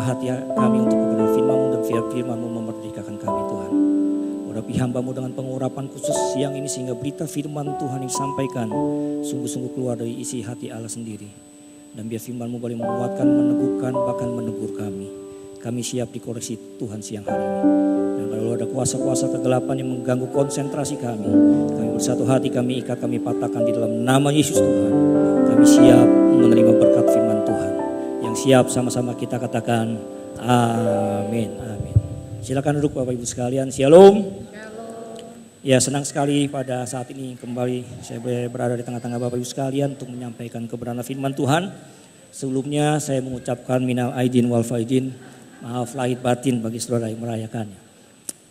hati kami untuk kebenaran firman-Mu dan firman-Mu memerdekakan kami Tuhan. Urapi hamba-Mu dengan pengurapan khusus siang ini sehingga berita firman Tuhan yang disampaikan sungguh-sungguh keluar dari isi hati Allah sendiri. Dan biar firman-Mu boleh menguatkan, meneguhkan, bahkan menegur kami. Kami siap dikoreksi Tuhan siang hari ini. Dan kalau ada kuasa-kuasa kegelapan yang mengganggu konsentrasi kami bersatu hati, kami ikat, kami patahkan di dalam nama Yesus Tuhan. Kami siap menerima berkat firman Tuhan. Yang siap sama-sama kita katakan amin, amin. Silakan duduk Bapak Ibu sekalian, shalom. Ya, senang sekali pada saat ini kembali saya berada di tengah-tengah Bapak Ibu sekalian untuk menyampaikan kebenaran firman Tuhan. Sebelumnya saya mengucapkan minal aidin wal faidin, maaf lahir batin bagi saudara yang merayakannya.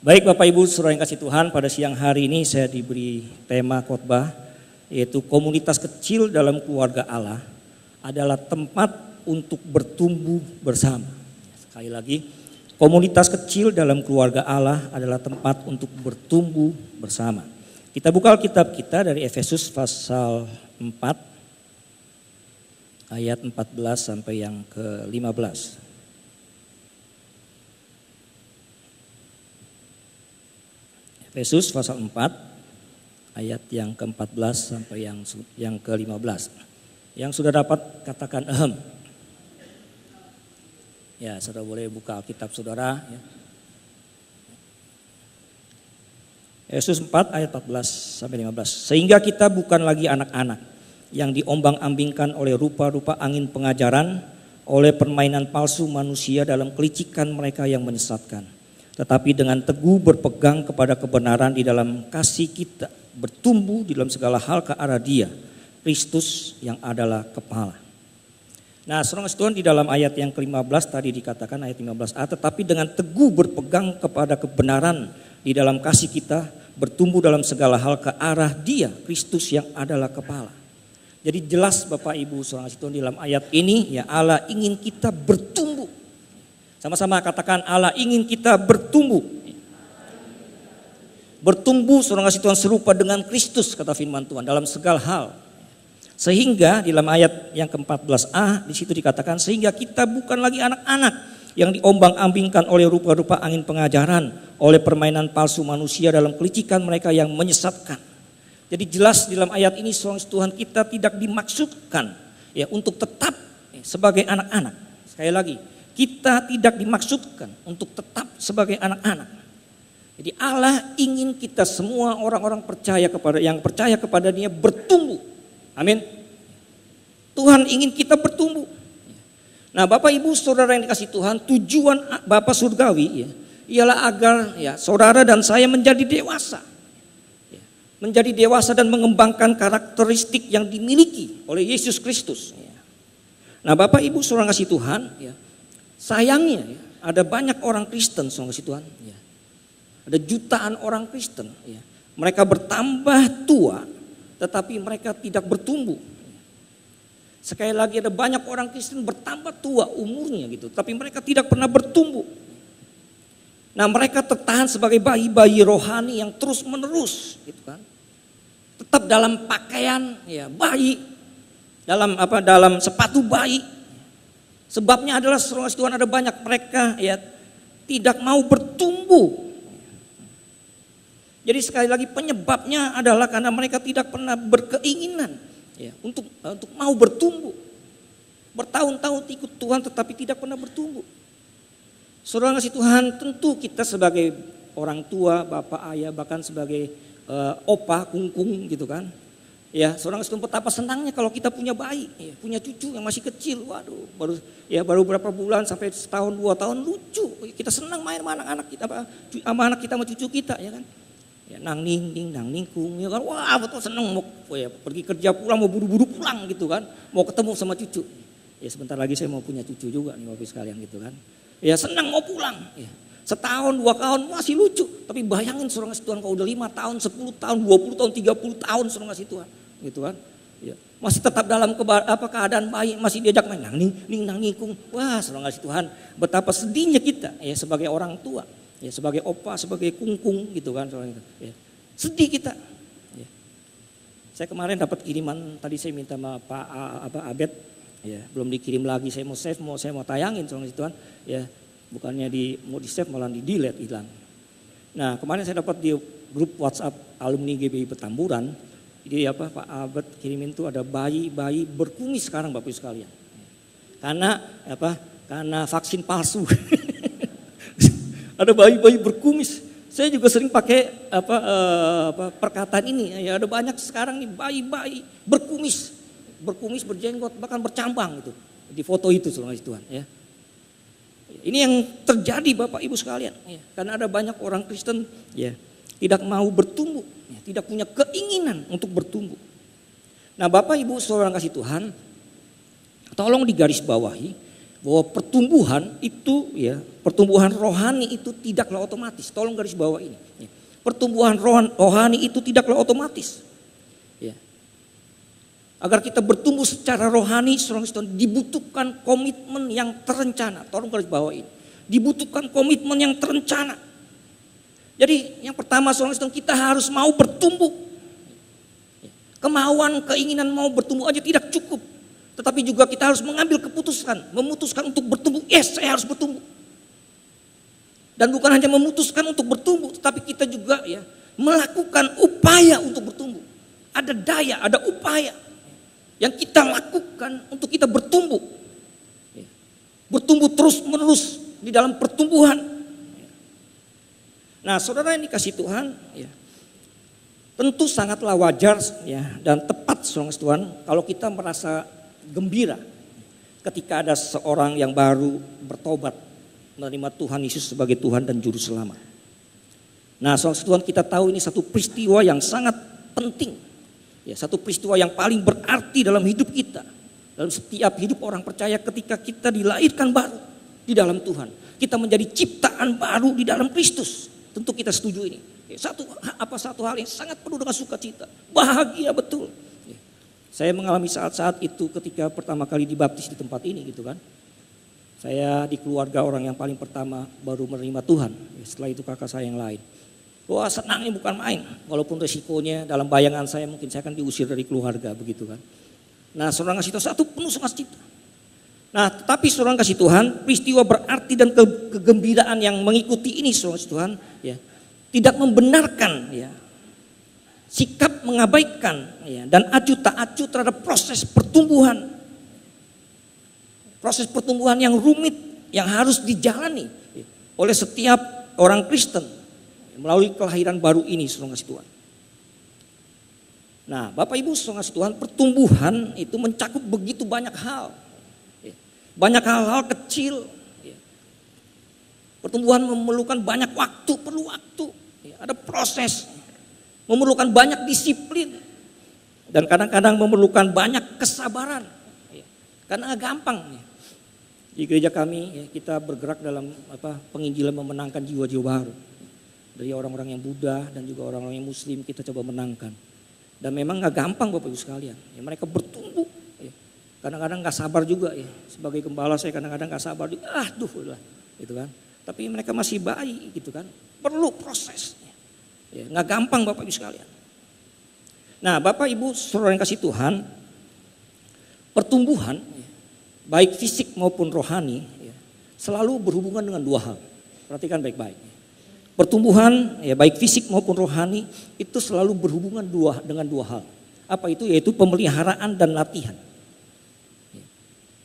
Baik Bapak Ibu saudara yang kasih Tuhan, pada siang hari ini saya diberi tema khotbah yaitu komunitas kecil dalam keluarga Allah adalah tempat untuk bertumbuh bersama. Sekali lagi, komunitas kecil dalam keluarga Allah adalah tempat untuk bertumbuh bersama. Kita buka Alkitab kita dari Efesus pasal 4 ayat 14 sampai yang ke-15. Efesus pasal 4 ayat yang ke-14 sampai yang ke-15. Yang sudah dapat katakan ahem. Ya, saudara boleh buka Alkitab saudara. Ya. Efesus 4 ayat 14 sampai 15. Sehingga kita bukan lagi anak-anak yang diombang-ambingkan oleh rupa-rupa angin pengajaran, oleh permainan palsu manusia dalam kelicikan mereka yang menyesatkan. Tetapi dengan teguh berpegang kepada kebenaran di dalam kasih kita, bertumbuh di dalam segala hal ke arah Dia, Kristus yang adalah kepala. Nah, saudara Tuhan, di dalam ayat yang ke-15 tadi dikatakan ayat 15a, tetapi dengan teguh berpegang kepada kebenaran di dalam kasih kita, bertumbuh dalam segala hal ke arah Dia, Kristus yang adalah kepala. Jadi jelas Bapak Ibu saudara Tuhan, di dalam ayat ini ya Allah ingin kita bertumbuh. Sama-sama katakan Allah ingin kita bertumbuh. Bertumbuh saudara Tuhan serupa dengan Kristus kata firman Tuhan dalam segala hal. Sehingga di dalam ayat yang ke-14a di situ dikatakan sehingga kita bukan lagi anak-anak yang diombang-ambingkan oleh rupa-rupa angin pengajaran, oleh permainan palsu manusia dalam kelicikan mereka yang menyesatkan. Jadi jelas di dalam ayat ini saudara Tuhan kita tidak dimaksudkan ya untuk tetap sebagai anak-anak. Sekali lagi, kita tidak dimaksudkan untuk tetap sebagai anak-anak. Jadi Allah ingin kita semua orang-orang yang percaya kepada Dia bertumbuh. Amin. Tuhan ingin kita bertumbuh. Nah, Bapak Ibu Saudara yang dikasih Tuhan, tujuan Bapa surgawi ya, ialah agar ya saudara dan saya menjadi dewasa. Ya, menjadi dewasa dan mengembangkan karakteristik yang dimiliki oleh Yesus Kristus. Ya. Nah, Bapak Ibu Saudara yang kasih Tuhan, ya, sayangnya ya, ada banyak orang Kristen Saudara kasih Tuhan. Ya. Ada jutaan orang Kristen. Ya. Mereka bertambah tua, tetapi mereka tidak bertumbuh. Sekali lagi ada banyak orang Kristen bertambah tua umurnya gitu, tapi mereka tidak pernah bertumbuh. Nah, mereka tertahan sebagai bayi-bayi rohani yang terus menerus gitu kan. Tetap dalam pakaian ya bayi, dalam sepatu bayi. Sebabnya adalah saudara Tuhan ada banyak mereka ya tidak mau bertumbuh. Jadi sekali lagi penyebabnya adalah karena mereka tidak pernah berkeinginan ya, untuk mau bertumbuh. Bertahun-tahun ikut Tuhan tetapi tidak pernah bertumbuh. Saudara kasih Tuhan, tentu kita sebagai orang tua, bapak, ayah, bahkan sebagai opa, kungkung gitu kan. Ya, saudara kasih Tuhan, betapa senangnya kalau kita punya bayi, ya, punya cucu yang masih kecil. Waduh, baru berapa bulan sampai setahun 2 tahun lucu. Kita senang main sama anak-anak kita, sama anak kita sama cucu kita ya kan. Ya, nang ning kung ya kan, wah betul seneng mau ya, pergi kerja pulang mau buru-buru pulang gitu kan, mau ketemu sama cucu. Ya sebentar lagi saya mau punya cucu juga nih Bapak sekalian gitu kan. Ya senang mau pulang. Ya. Setahun 2 tahun masih lucu, tapi bayangin saudara ngasih Tuhan kalau udah 5 tahun, 10 tahun, 20 tahun, 30 tahun saudara ngasih Tuhan, gitu kan. Ya. Masih tetap dalam keadaan baik, masih diajak main nang ning kung. Wah saudara ngasih Tuhan, betapa sedihnya kita ya sebagai orang tua. Ya, sebagai opa, sebagai kungkung gitu kan. Ya. Sedih kita. Ya. Saya kemarin dapat kiriman, tadi saya minta sama Pak Abed Ya, belum dikirim lagi, saya mau save, saya mau tayangin saudara Tuhan. Ya, bukannya mau di save malah di delete hilang. Nah, kemarin saya dapat di grup WhatsApp alumni GBI Petamburan. Jadi Pak Albert kirimin tuh ada bayi berkumis sekarang Bapak Ibu sekalian. Karena vaksin palsu. Ada bayi berkumis. Saya juga sering pakai perkataan ini. Ya, ada banyak sekarang nih bayi berkumis, berjenggot, bahkan bercambang gitu. Di foto itu saudara Tuhan ya. Ini yang terjadi Bapak Ibu sekalian ya. Karena ada banyak orang Kristen ya tidak mau bertumbuh, ya, tidak punya keinginan untuk bertumbuh. Nah, Bapak Ibu saudara kasih Tuhan, tolong digarisbawahi bahwa pertumbuhan itu ya, pertumbuhan rohani itu tidaklah otomatis. Tolong garis bawah ini. Ya. Pertumbuhan rohani itu tidaklah otomatis. Ya. Agar kita bertumbuh secara rohani, dibutuhkan komitmen yang terencana. Tolong garis bawah ini. Dibutuhkan komitmen yang terencana. Jadi yang pertama kita harus mau bertumbuh. Kemauan, keinginan mau bertumbuh aja tidak cukup. Tetapi juga kita harus mengambil memutuskan untuk bertumbuh. Saya harus bertumbuh. Dan bukan hanya memutuskan untuk bertumbuh, tetapi kita juga ya melakukan upaya untuk bertumbuh. Ada daya, ada upaya yang kita lakukan untuk kita bertumbuh. Bertumbuh terus menerus di dalam pertumbuhan. Nah, saudara yang dikasih Tuhan, ya, tentu sangatlah wajar ya dan tepat saudara Tuhan kalau kita merasa gembira ketika ada seorang yang baru bertobat menerima Tuhan Yesus sebagai Tuhan dan Juru Selamat. Nah, saudara Tuhan, kita tahu ini satu peristiwa yang sangat penting, ya, satu peristiwa yang paling berarti dalam hidup kita, dalam setiap hidup orang percaya ketika kita dilahirkan baru di dalam Tuhan, kita menjadi ciptaan baru di dalam Kristus. Tentu kita setuju ini. Satu hal yang sangat penuh dengan sukacita, bahagia betul. Saya mengalami saat-saat itu ketika pertama kali dibaptis di tempat ini gitu kan. Saya di keluarga orang yang paling pertama baru menerima Tuhan. Setelah itu kakak saya yang lain. Wah, senangnya bukan main. Walaupun resikonya dalam bayangan saya mungkin saya akan diusir dari keluarga begitu kan. Nah, saudara kasih Tuhan satu penuh sukacita. Nah, tetapi saudara kasih Tuhan, peristiwa berarti dan kegembiraan yang mengikuti ini saudara kasih Tuhan ya, tidak membenarkan ya sikap mengabaikan ya, dan acuh tak acuh terhadap proses pertumbuhan. Proses pertumbuhan yang rumit yang harus dijalani ya, oleh setiap orang Kristen ya, melalui kelahiran baru ini saudara kasih Tuhan. Nah, Bapak Ibu saudara kasih Tuhan, pertumbuhan itu mencakup begitu banyak hal. Ya, banyak hal-hal kecil. Ya. Pertumbuhan memerlukan banyak waktu, perlu waktu. Ya, ada proses. Memerlukan banyak disiplin dan kadang-kadang memerlukan banyak kesabaran, ya, karena gampang. Ya. Di gereja kami ya, kita bergerak dalam penginjilan memenangkan jiwa-jiwa baru dari orang-orang yang Buddha dan juga orang-orang yang Muslim kita coba menangkan. Dan memang nggak gampang Bapak Ibu sekalian. Ya, mereka bertumbuh. Ya. Kadang-kadang nggak sabar juga ya. Sebagai gembala saya kadang-kadang nggak sabar. Udah, gitu kan. Tapi mereka masih bayi gitu kan. Perlu proses. Ya, nggak gampang Bapak Ibu sekalian. Nah, Bapak Ibu saudara yang kasih Tuhan, pertumbuhan baik fisik maupun rohani ya, selalu berhubungan dengan dua hal. Perhatikan baik-baik. Pertumbuhan ya baik fisik maupun rohani itu selalu berhubungan dengan dua hal. Apa itu? Yaitu pemeliharaan dan latihan.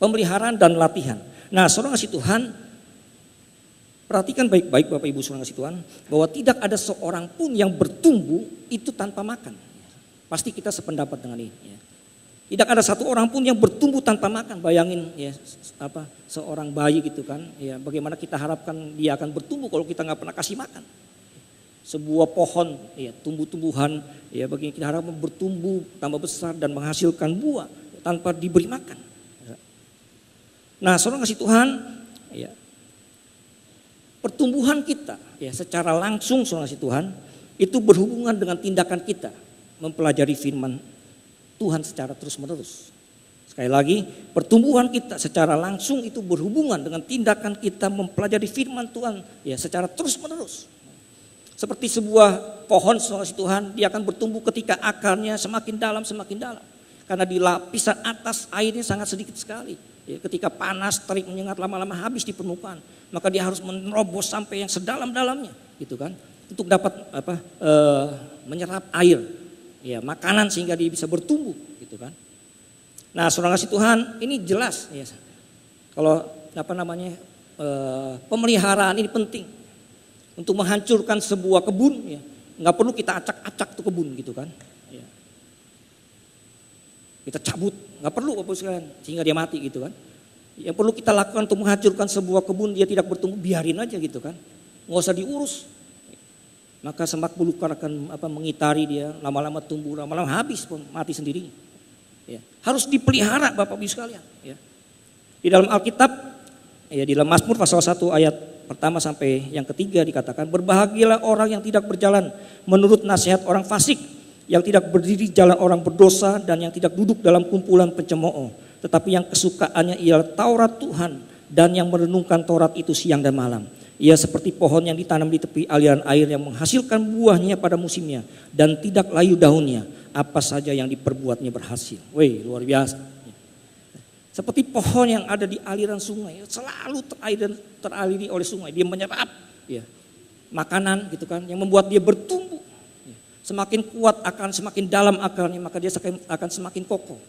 Pemeliharaan dan latihan. Nah, saudara kasih Tuhan, perhatikan baik-baik Bapak Ibu saudara kasih Tuhan, bahwa tidak ada seorang pun yang bertumbuh itu tanpa makan. Pasti kita sependapat dengan ini. Ya. Tidak ada satu orang pun yang bertumbuh tanpa makan. Bayangin ya seorang bayi gitu kan. Ya, bagaimana kita harapkan dia akan bertumbuh kalau kita nggak pernah kasih makan. Sebuah pohon ya tumbuh-tumbuhan ya bagi kita harapkan bertumbuh tambah besar dan menghasilkan buah tanpa diberi makan. Nah, saudara kasih Tuhan ya. Pertumbuhan kita ya secara langsung saudara kasih Tuhan itu berhubungan dengan tindakan kita mempelajari firman Tuhan secara terus-menerus. Sekali lagi, pertumbuhan kita secara langsung itu berhubungan dengan tindakan kita mempelajari firman Tuhan ya secara terus-menerus. Seperti sebuah pohon saudara Tuhan, dia akan bertumbuh ketika akarnya semakin dalam. Karena di lapisan atas airnya sangat sedikit sekali. Ya, ketika panas, terik menyengat, lama-lama habis di permukaan. Maka dia harus menerobos sampai yang sedalam-dalamnya, gitu kan, untuk dapat menyerap air, ya, makanan sehingga dia bisa bertumbuh, gitu kan. Nah, saudara kasih Tuhan, ini jelas, ya, kalau pemeliharaan ini penting untuk menghancurkan sebuah kebun, ya, nggak perlu kita acak-acak tuh kebun, gitu kan. Ya. Kita cabut, nggak perlu Bapak sekalian, sehingga dia mati, gitu kan. Yang perlu kita lakukan untuk menghancurkan sebuah kebun dia tidak bertumbuh, biarin aja, gitu kan, nggak usah diurus. Maka semak belukar akan mengitari dia, lama-lama tumbuh, lama-lama habis, mati sendirinya. Ya. Harus dipelihara Bapak Ibu sekalian. Ya. Di dalam Alkitab, ya, di dalam Mazmur pasal 1 ayat pertama sampai yang ketiga dikatakan, berbahagialah orang yang tidak berjalan menurut nasihat orang fasik, yang tidak berdiri jalan orang berdosa, dan yang tidak duduk dalam kumpulan pencemooh, tetapi yang kesukaannya ialah Taurat Tuhan, dan yang merenungkan Taurat itu siang dan malam. Ia seperti pohon yang ditanam di tepi aliran air yang menghasilkan buahnya pada musimnya dan tidak layu daunnya. Apa saja yang diperbuatnya berhasil. Wih, luar biasa. Seperti pohon yang ada di aliran sungai, selalu teraliri oleh sungai. Dia menyerap, ya, makanan, gitu kan, yang membuat dia bertumbuh. Semakin kuat akan semakin dalam akarnya, maka dia akan semakin kokoh.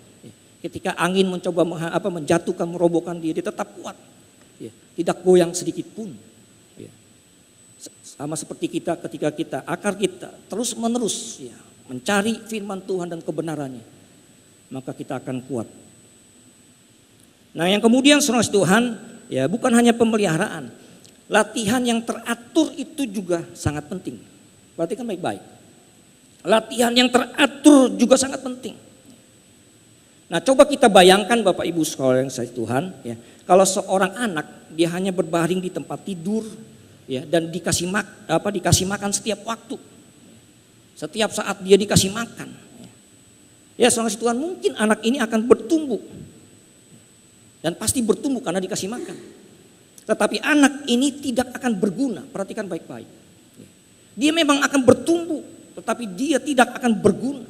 Ketika angin mencoba menjatuhkan, merobohkan dia tetap kuat. Ya, tidak goyang sedikit pun. Ya. Sama seperti kita ketika akar kita terus menerus, ya, mencari firman Tuhan dan kebenarannya, maka kita akan kuat. Nah, yang kemudian saudara Tuhan, ya, bukan hanya pemeliharaan, latihan yang teratur itu juga sangat penting. Perhatikan baik-baik. Latihan yang teratur juga sangat penting. Nah, coba kita bayangkan Bapak Ibu sekalian yang saya Tuhan, ya, kalau seorang anak dia hanya berbaring di tempat tidur, ya, dan dikasih makan setiap waktu, setiap saat dia dikasih makan, ya, saudara Tuhan, mungkin anak ini akan bertumbuh dan pasti bertumbuh karena dikasih makan. Tetapi anak ini tidak akan berguna. Perhatikan baik-baik. Dia memang akan bertumbuh, tetapi dia tidak akan berguna.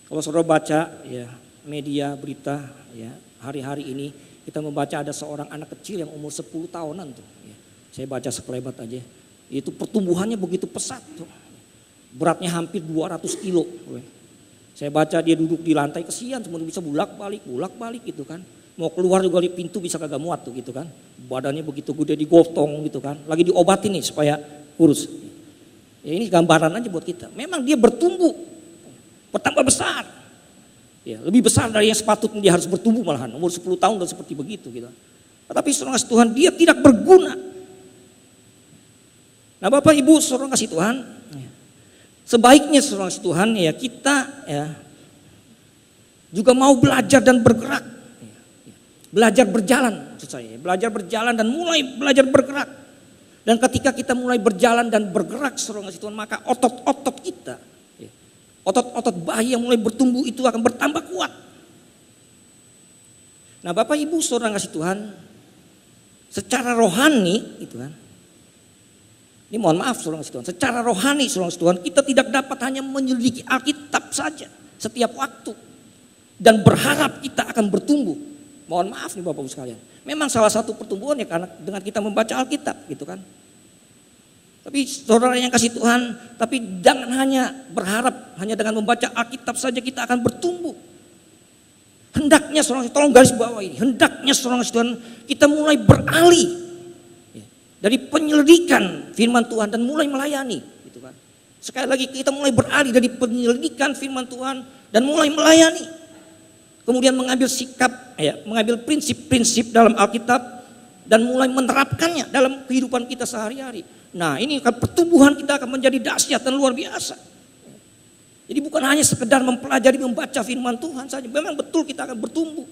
Kalau saudara baca, ya, media berita, ya, hari-hari ini kita membaca ada seorang anak kecil yang umur 10 tahunan tuh. Ya. Saya baca sekelebat aja. Itu pertumbuhannya begitu pesat tuh. Beratnya hampir 200 kilo. Saya baca dia duduk di lantai, kesian, cuma bisa bolak-balik gitu kan. Mau keluar juga di pintu bisa kagak muat tuh, gitu kan. Badannya begitu gede, digotong gitu kan. Lagi diobatin nih supaya kurus. Ya, ini gambaran aja buat kita. Memang dia bertumbuh, bertambah besar. Ya, lebih besar dari yang sepatutnya dia harus bertumbuh malahan. Umur 10 tahun dan seperti begitu gitu. Tetapi saudara kasih Tuhan, dia tidak berguna. Nah, Bapak Ibu saudara kasih Tuhan, sebaiknya saudara kasih Tuhan, ya, kita, ya, juga mau belajar dan bergerak. Belajar berjalan, maksud saya, belajar berjalan dan mulai belajar bergerak. Dan ketika kita mulai berjalan dan bergerak saudara kasih Tuhan, maka otot-otot kita, otot-otot bayi yang mulai bertumbuh itu akan bertambah kuat. Nah, Bapak Ibu saudara kasih Tuhan, secara rohani itu kan, ini mohon maaf saudara kasih Tuhan, secara rohani saudara kasih Tuhan, kita tidak dapat hanya menyelidiki Alkitab saja setiap waktu dan berharap kita akan bertumbuh. Mohon maaf nih Bapak Ibu sekalian, memang salah satu pertumbuhan ya karena dengan kita membaca Alkitab, gitu kan. Tapi saudara yang kasih Tuhan, tapi jangan hanya berharap hanya dengan membaca Alkitab saja kita akan bertumbuh. Hendaknya saudara, tolong garis bawah ini, hendaknya saudara Tuhan kita mulai beralih, ya, dari penyelidikan firman Tuhan dan mulai melayani, gitu kan. Sekali lagi kita mulai beralih dari penyelidikan firman Tuhan dan mulai melayani. Kemudian mengambil sikap, ya, mengambil prinsip-prinsip dalam Alkitab dan mulai menerapkannya dalam kehidupan kita sehari-hari. Nah, ini pertumbuhan kita akan menjadi dahsyat dan luar biasa. Jadi bukan hanya sekedar mempelajari, membaca firman Tuhan saja. Memang betul kita akan bertumbuh.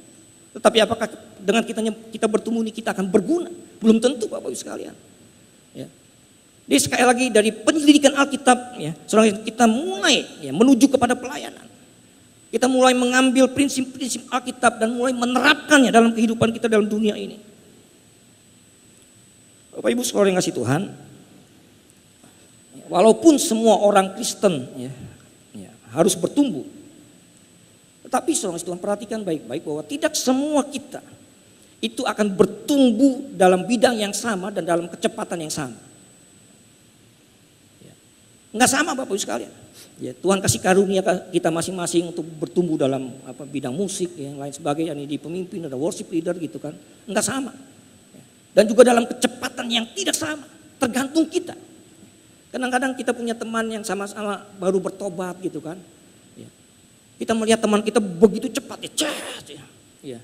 Tetapi apakah dengan kita bertumbuh ini kita akan berguna? Belum tentu Bapak Ibu sekalian. Ya. Jadi sekali lagi dari penyelidikan Alkitab, ya, kita mulai, ya, menuju kepada pelayanan. Kita mulai mengambil prinsip-prinsip Alkitab dan mulai menerapkannya dalam kehidupan kita dalam dunia ini. Bapak Ibu sekalian yang kasih Tuhan, walaupun semua orang Kristen, ya, harus bertumbuh, Tetapi saudara Tuhan perhatikan baik-baik bahwa tidak semua kita itu akan bertumbuh dalam bidang yang sama dan dalam kecepatan yang sama. Enggak sama Bapak Ibu sekalian. Ya, Tuhan kasih karunia kita masing-masing untuk bertumbuh dalam bidang musik, yang lain sebagainya, ini di pemimpin, ada worship leader gitu kan. Enggak sama. Dan juga dalam kecepatan yang tidak sama, tergantung kita. Kadang-kadang kita punya teman yang sama-sama baru bertobat gitu kan. Ya. Kita melihat teman kita begitu cepat ya.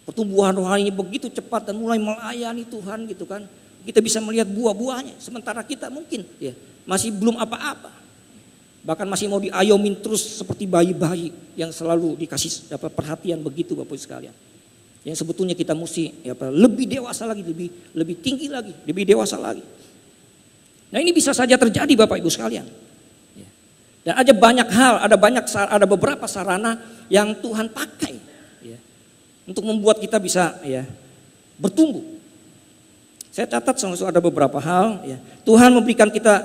Pertumbuhan rohaninya begitu cepat dan mulai melayani Tuhan gitu kan. Kita bisa melihat buah-buahnya, sementara kita mungkin ya masih belum apa-apa. Bahkan masih mau diayomin terus seperti bayi-bayi yang selalu dikasih perhatian begitu Bapak Ibu sekalian. Yang sebetulnya kita mesti lebih dewasa lagi, lebih tinggi lagi, lebih dewasa lagi. Nah ini bisa saja terjadi Bapak Ibu sekalian. Dan ada banyak hal, ada beberapa sarana yang Tuhan pakai ya, untuk membuat kita bisa ya bertumbuh. Saya catat ada beberapa hal ya. Tuhan memberikan kita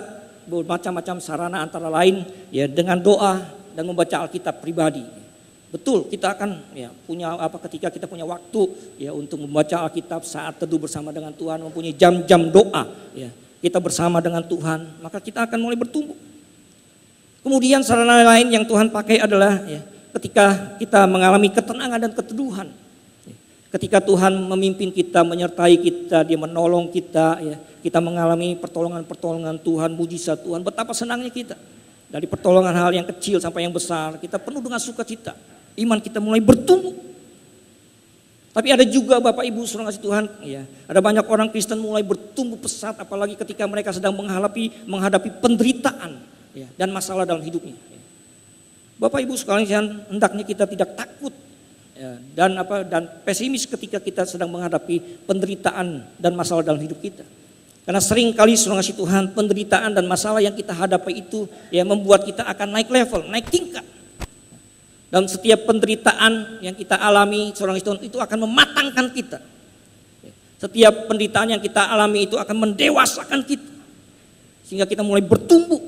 bermacam-macam sarana, antara lain ya dengan doa dan membaca Alkitab pribadi. Betul, kita akan ya punya ketika kita punya waktu ya untuk membaca Alkitab, saat teduh bersama dengan Tuhan, mempunyai jam-jam doa ya. Kita bersama dengan Tuhan, maka kita akan mulai bertumbuh. Kemudian sarana lain yang Tuhan pakai adalah ya ketika kita mengalami ketenangan dan keteduhan. Ketika Tuhan memimpin kita, menyertai kita, Dia menolong kita, ya, kita mengalami pertolongan-pertolongan Tuhan, mujizat Tuhan, betapa senangnya kita. Dari pertolongan hal yang kecil sampai yang besar, kita penuh dengan sukacita. Iman kita mulai bertumbuh. Tapi ada juga Bapak Ibu saudara kasih Tuhan, ya, ada banyak orang Kristen mulai bertumbuh pesat, apalagi ketika mereka sedang menghadapi penderitaan ya, dan masalah dalam hidupnya. Bapak Ibu sekalian, hendaknya kita tidak takut. Ya, dan pesimis ketika kita sedang menghadapi penderitaan dan masalah dalam hidup kita. Karena sering kali saudara kasih Tuhan, penderitaan dan masalah yang kita hadapi itu ya membuat kita akan naik level, naik tingkat. Dan setiap penderitaan yang kita alami saudara kasih Tuhan itu akan mematangkan kita. Setiap penderitaan yang kita alami itu akan mendewasakan kita. Sehingga kita mulai bertumbuh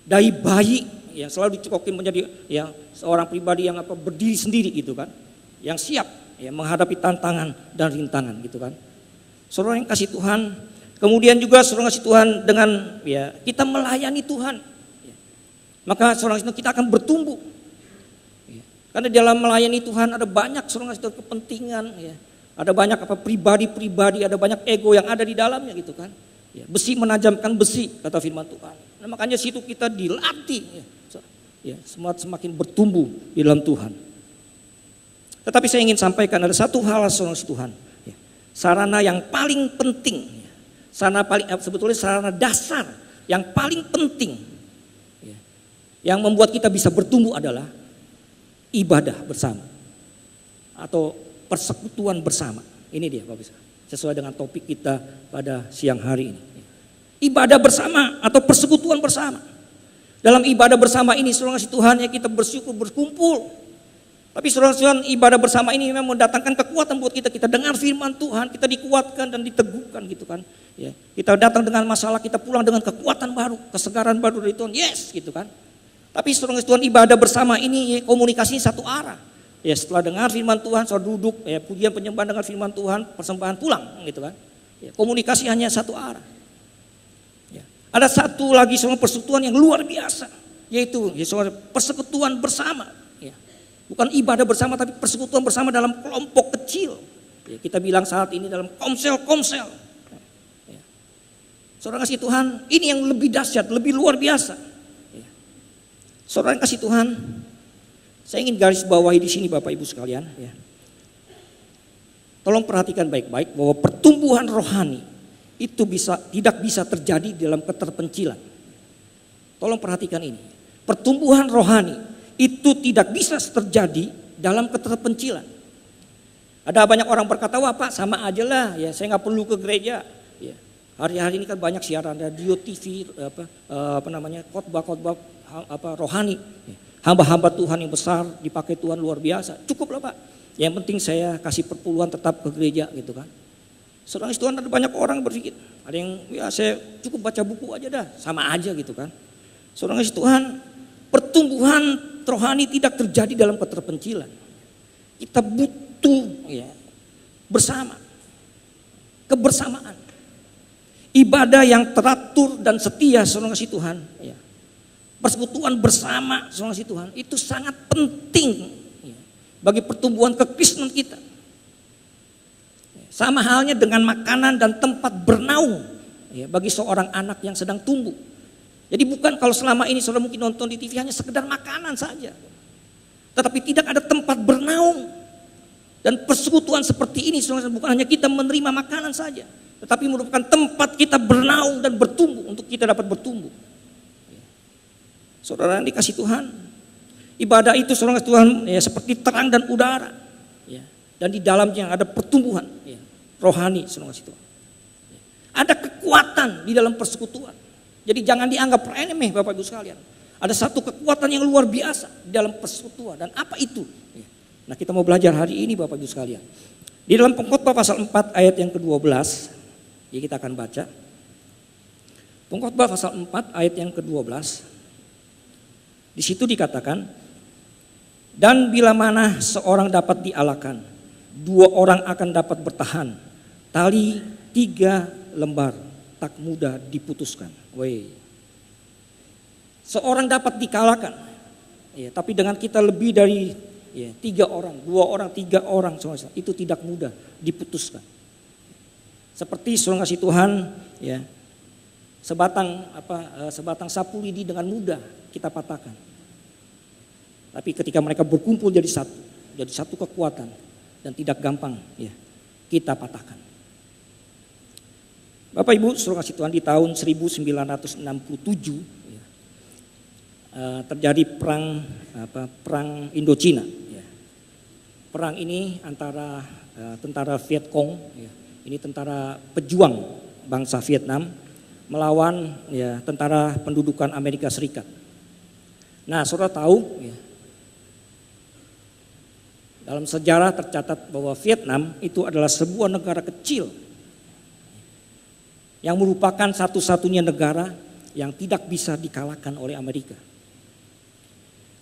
dari bayi yang selalu dicekokin menjadi ya seorang pribadi yang berdiri sendiri gitu kan, yang siap ya menghadapi tantangan dan rintangan gitu kan. Saudara yang kasih Tuhan, kemudian juga saudara kasih Tuhan dengan ya kita melayani Tuhan, ya, maka saudara kita akan bertumbuh. Ya. Karena dalam melayani Tuhan ada banyak saudara kasih Tuhan kepentingan, ya, ada banyak pribadi-pribadi, ada banyak ego yang ada di dalamnya gitu kan. Ya, besi menajamkan besi kata firman Tuhan. Nah, makanya situ kita dilatih. Ya, semakin bertumbuh di dalam Tuhan. Tetapi saya ingin sampaikan ada satu hal saudara Tuhan, ya, sarana yang paling penting, ya, sebetulnya sarana dasar yang paling penting, ya, yang membuat kita bisa bertumbuh adalah ibadah bersama atau persekutuan bersama. Ini dia Bapak Ibu, sesuai dengan topik kita pada siang hari ini. Ibadah bersama atau persekutuan bersama. Dalam ibadah bersama ini saudara kasih Tuhan ya kita bersyukur berkumpul. Tapi saudara Tuhan ibadah bersama ini memang mendatangkan kekuatan buat kita. Kita dengar firman Tuhan, kita dikuatkan dan diteguhkan gitu kan. Ya, kita datang dengan masalah, kita pulang dengan kekuatan baru, kesegaran baru dari Tuhan. Yes gitu kan. Tapi saudara kasih Tuhan ibadah bersama ini ya, komunikasinya satu arah. Ya setelah dengar firman Tuhan, saudara duduk ya pujian penyembahan dengan firman Tuhan, persembahan pulang gitu kan. Ya, komunikasi hanya satu arah. Ada satu lagi soal persekutuan yang luar biasa, yaitu soal persekutuan bersama. Ya. Bukan ibadah bersama, tapi persekutuan bersama dalam kelompok kecil. Ya, kita bilang saat ini dalam komsel. Ya. Saudara kasih Tuhan, ini yang lebih dahsyat, lebih luar biasa. Ya. Saudara kasih Tuhan, saya ingin garis bawahi di sini Bapak Ibu sekalian. Ya. Tolong perhatikan baik-baik bahwa pertumbuhan rohani itu tidak bisa terjadi dalam keterpencilan. Tolong perhatikan ini. Pertumbuhan rohani itu tidak bisa terjadi dalam keterpencilan. Ada banyak orang berkata, wah Pak sama aja lah, ya saya nggak perlu ke gereja. Ya. Hari-hari ini kan banyak siaran radio, TV, khotbah-khotbah rohani. Ya. Hamba-hamba Tuhan yang besar dipakai Tuhan luar biasa. Cukup lah Pak. Yang penting saya kasih perpuluhan tetap ke gereja gitu kan. Saudara Tuhan ada banyak orang berpikir, ada yang ya saya cukup baca buku aja dah, sama aja gitu kan. Saudara Tuhan, pertumbuhan rohani tidak terjadi dalam keterpencilan. Kita butuh bersama, kebersamaan. Ibadah yang teratur dan setia saudara kasih Tuhan. Persekutuan bersama saudara kasih Tuhan itu sangat penting bagi pertumbuhan kekristenan kita. Sama halnya dengan makanan dan tempat bernaung bagi seorang anak yang sedang tumbuh. Jadi bukan kalau selama ini saudara mungkin nonton di TV hanya sekedar makanan saja. Tetapi tidak ada tempat bernaung. Dan persekutuan seperti ini saudara, bukan hanya kita menerima makanan saja. Tetapi merupakan tempat kita bernaung dan bertumbuh untuk kita dapat bertumbuh. Saudara yang dikasih Tuhan, ibadah itu saudara Tuhan seperti terang dan udara. Dan di dalamnya ada pertumbuhan rohani saudara Tuhan. Ada kekuatan di dalam persekutuan. Jadi jangan dianggap remeh Bapak Ibu sekalian. Ada satu kekuatan yang luar biasa di dalam persekutuan. Dan apa itu? Nah kita mau belajar hari ini Bapak Ibu sekalian. Di dalam Pengkhotbah pasal 4 ayat yang ke-12. Ya kita akan baca. Pengkhotbah pasal 4 ayat yang ke-12. Di situ dikatakan. Dan bila mana seorang dapat dialahkan, 2 orang akan dapat bertahan. Tali 3 lembar tak mudah diputuskan. Seorang dapat dikalahkan, tapi dengan kita lebih dari 3 orang, 2 orang, 3 orang, itu tidak mudah diputuskan. Seperti saudara kasih Tuhan, sebatang sapu lidi dengan mudah kita patahkan. Tapi ketika mereka berkumpul jadi satu kekuatan dan tidak gampang kita patahkan. Bapak Ibu saudara kasih Tuhan, di tahun 1967 terjadi perang Indochina. Perang ini antara tentara Viet Cong, ini tentara pejuang bangsa Vietnam melawan tentara pendudukan Amerika Serikat. Nah, saudara tahu dalam sejarah tercatat bahwa Vietnam itu adalah sebuah negara kecil yang merupakan satu-satunya negara yang tidak bisa dikalahkan oleh Amerika.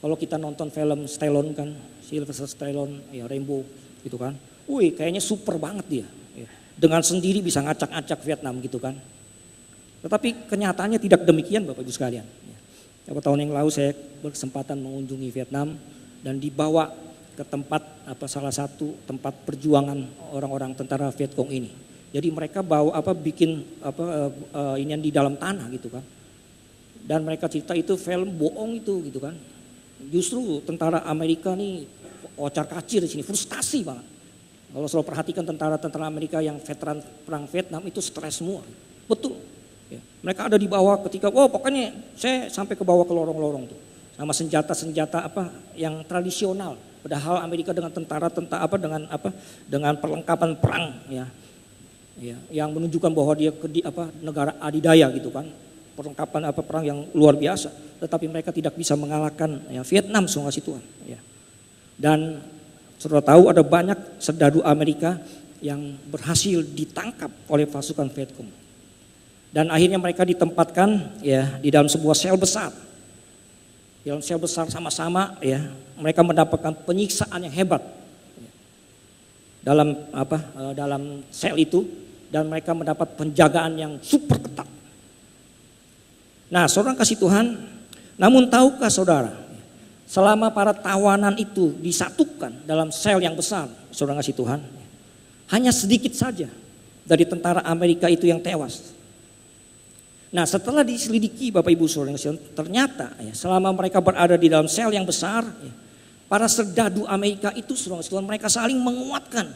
Kalau kita nonton film Stallone kan, Sylvester Stallone, Rambo gitu kan. Kayaknya super banget dia. Dengan sendiri bisa ngacak-ngacak Vietnam gitu kan. Tetapi kenyataannya tidak demikian Bapak Ibu sekalian. Beberapa tahun yang lalu saya berkesempatan mengunjungi Vietnam dan dibawa ke tempat salah satu tempat perjuangan orang-orang tentara Viet Cong ini. Jadi mereka bikin inian di dalam tanah gitu kan. Dan mereka cerita itu film bohong itu gitu kan. Justru tentara Amerika nih ocar-kacir di sini, frustasi banget. Kalau selalu perhatikan tentara-tentara Amerika yang veteran perang Vietnam itu stres semua. Betul. Mereka ada di bawah ketika pokoknya saya sampai ke bawah ke lorong-lorong tuh. Sama senjata-senjata yang tradisional. Padahal Amerika dengan dengan perlengkapan perang yang menunjukkan bahwa dia negara adidaya gitu kan, perlengkapan perang yang luar biasa, tetapi mereka tidak bisa mengalahkan Vietnam saudara kasih Tuhan. Dan saudara tahu ada banyak serdadu Amerika yang berhasil ditangkap oleh pasukan Viet Cong. Dan akhirnya mereka ditempatkan di dalam sebuah sel besar. Di dalam sel besar sama-sama mereka mendapatkan penyiksaan yang hebat dalam sel itu, dan mereka mendapat penjagaan yang super ketat. Nah, saudara kasih Tuhan, namun tahukah saudara, selama para tawanan itu disatukan dalam sel yang besar, saudara kasih Tuhan, hanya sedikit saja dari tentara Amerika itu yang tewas. Nah, setelah diselidiki Bapak Ibu saudara kasih Tuhan, ternyata selama mereka berada di dalam sel yang besar, para serdadu Amerika itu saudara kasih Tuhan, mereka saling menguatkan,